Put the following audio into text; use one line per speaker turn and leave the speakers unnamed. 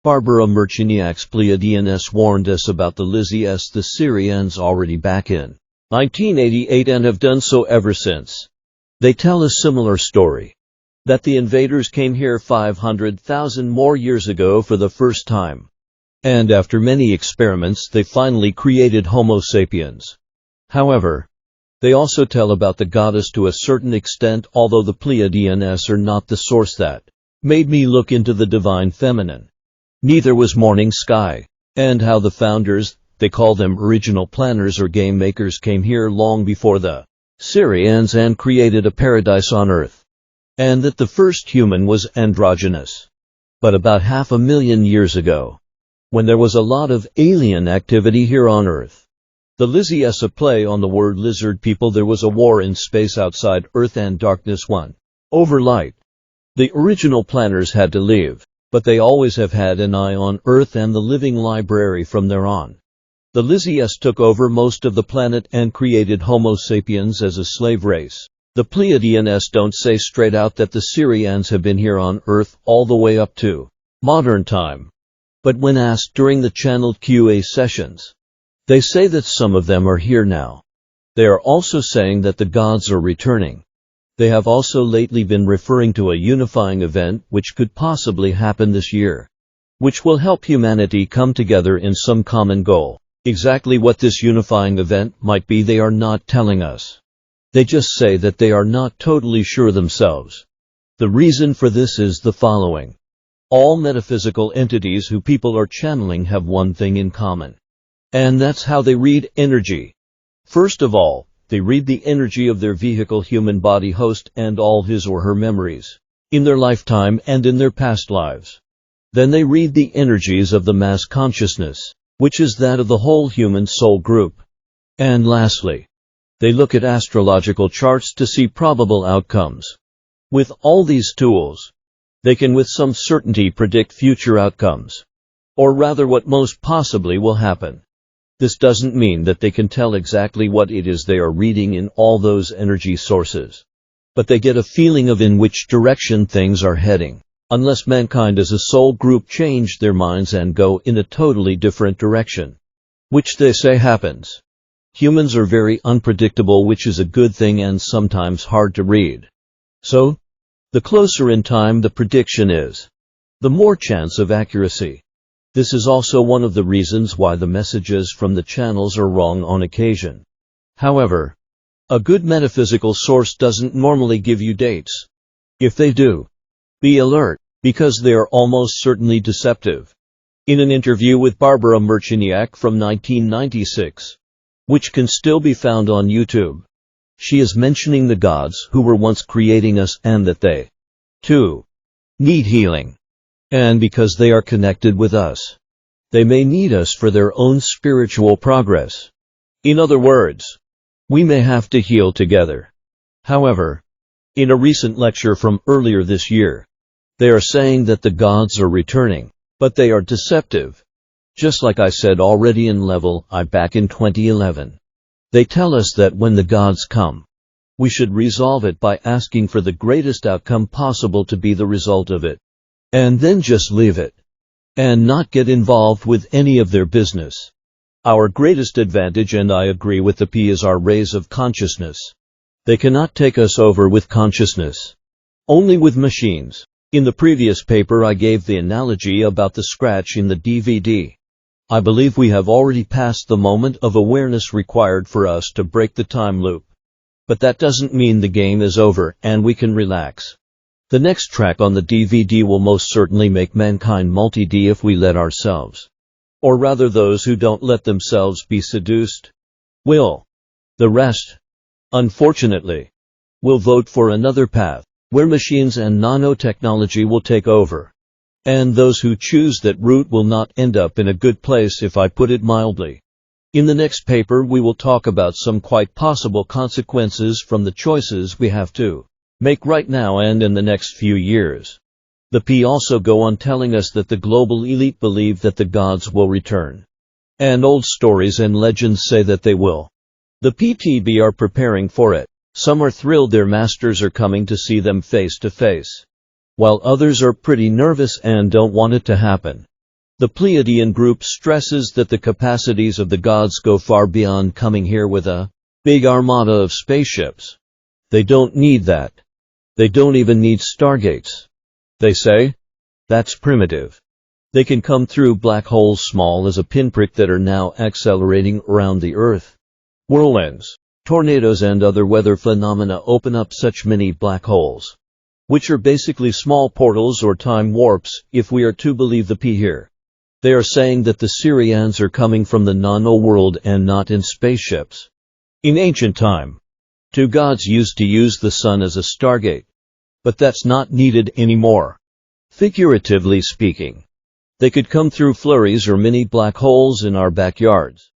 Barbara Merchiniak's Pleiadians warned us about the WES the Sirians already back in 1988 and have done so ever since. They tell a similar story, that the invaders came here 500,000 more years ago for the first time. And after many experiments they finally created Homo sapiens. However, they also tell about the goddess to a certain extent, although the Pleiadians are not the source that made me look into the divine feminine. Neither was Morning Sky, and how the founders, they call them original planners or game makers, came here long before the Sirians and created a paradise on Earth. And that the first human was androgynous. But about 500,000 years ago, when there was a lot of alien activity here on Earth, the WES play on the word lizard people, there was a war in space outside Earth and darkness won over light. The original planners had to leave, but they always have had an eye on Earth and the living library from there on. The WES took over most of the planet and created Homo sapiens as a slave race. The Pleiadians don't say straight out that the Sirians have been here on Earth all the way up to modern time. But when asked during the channeled QA sessions, they say that some of them are here now. They are also saying that the gods are returning. They have also lately been referring to a unifying event which could possibly happen this year, which will help humanity come together in some common goal. Exactly what this unifying event might be they are not telling us. They just say that they are not totally sure themselves. The reason for this is the following. All metaphysical entities who people are channeling have one thing in common. And that's how they read energy. First of all, they read the energy of their vehicle human body host and all his or her memories, in their lifetime and in their past lives. Then they read the energies of the mass consciousness, which is that of the whole human soul group. And lastly, they look at astrological charts to see probable outcomes. With all these tools, they can with some certainty predict future outcomes, or rather what most possibly will happen. This doesn't mean that they can tell exactly what it is they are reading in all those energy sources, but they get a feeling of in which direction things are heading, unless mankind as a soul group change their minds and go in a totally different direction, which they say happens. Humans are very unpredictable, which is a good thing and sometimes hard to read. So, the closer in time the prediction is, the more chance of accuracy. This is also one of the reasons why the messages from the channels are wrong on occasion. However, a good metaphysical source doesn't normally give you dates. If they do, be alert, because they are almost certainly deceptive. In an interview with Barbara Merchiniak from 1996, which can still be found on YouTube, she is mentioning the gods who were once creating us and that they, too, need healing. And because they are connected with us, they may need us for their own spiritual progress. In other words, we may have to heal together. However, in a recent lecture from earlier this year, they are saying that the gods are returning, but they are deceptive. Just like I said already in Level I back in 2011. They tell us that when the gods come, we should resolve it by asking for the greatest outcome possible to be the result of it. And then just leave it, and not get involved with any of their business. Our greatest advantage, and I agree with the P, is our rays of consciousness. They cannot take us over with consciousness, only with machines. In the previous paper I gave the analogy about the scratch in the DVD. I believe we have already passed the moment of awareness required for us to break the time loop. But that doesn't mean the game is over and we can relax. The next track on the DVD will most certainly make mankind multi-D if we let ourselves. Or rather those who don't let themselves be seduced, will. The rest, unfortunately, will vote for another path, where machines and nanotechnology will take over. And those who choose that route will not end up in a good place, if I put it mildly. In the next paper we will talk about some quite possible consequences from the choices we have to make right now and in the next few years. The P also go on telling us that the global elite believe that the gods will return. And old stories and legends say that they will. The PTB are preparing for it. Some are thrilled their masters are coming to see them face to face, while others are pretty nervous and don't want it to happen. The Pleiadian group stresses that the capacities of the gods go far beyond coming here with a big armada of spaceships. They don't need that. They don't even need stargates. They say, that's primitive. They can come through black holes small as a pinprick that are now accelerating around the Earth. Whirlwinds, tornadoes and other weather phenomena open up such mini black holes, which are basically small portals or time warps, if we are to believe the P here. They are saying that the Sirians are coming from the nano world and not in spaceships. In ancient time, two gods used to use the sun as a stargate, but that's not needed anymore. Figuratively speaking, they could come through flurries or mini black holes in our backyards.